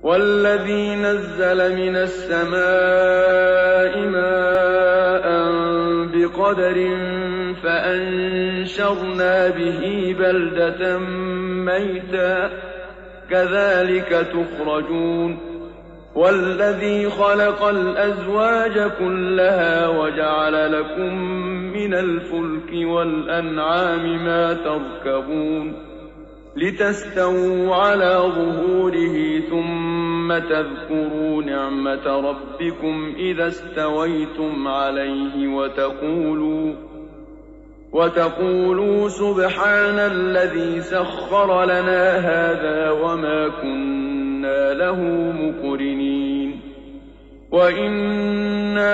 والذي نزل من السماء ماء بقدر فأنشرنا به بلدة ميتا كذلك تخرجون والذي خلق الأزواج كلها وجعل لكم من الفلك والأنعام ما تركبون لتستووا على ظهوره ثم تذكروا نعمة ربكم إذا استويتم عليه وتقولوا سبحان الذي سخر لنا هذا وما كنا له مقرنين وإنا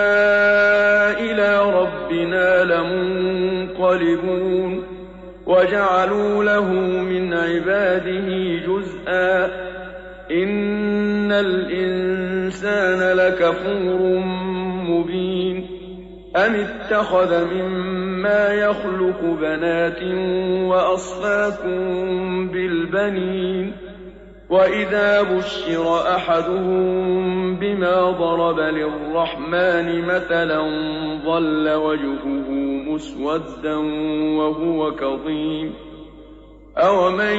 إلى ربنا لمنقلبون وجعلوا له من عباده جزءا إن الإنسان لكفور مبين أم اتخذ مما يخلق بنات وأصفاكم بالبنين وإذا بشر أحدهم بما ضرب للرحمن مثلا ظل وجهه مسودا وهو كظيم أومن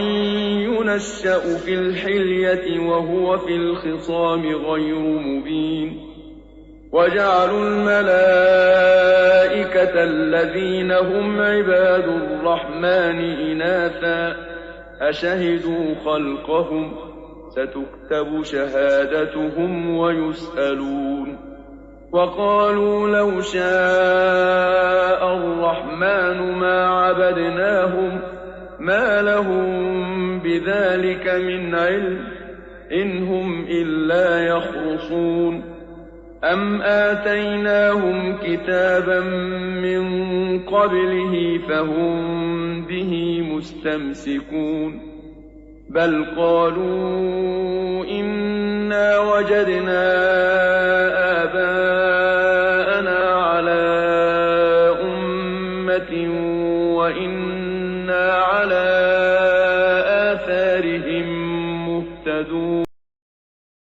ينشأ في الحلية وهو في الخصام غير مبين وجعلوا الملائكة الذين هم عباد الرحمن إناثا أشهدوا خلقهم ستكتب شهادتهم ويسألون وقالوا لو شاء الرحمن ما عبدناهم ما لهم بذلك من علم إن هم إلا يخرصون أم آتيناهم كتابا من قبله فهم به مستمسكون بل قالوا إنا وجدنا آباءنا على أمة وإنا على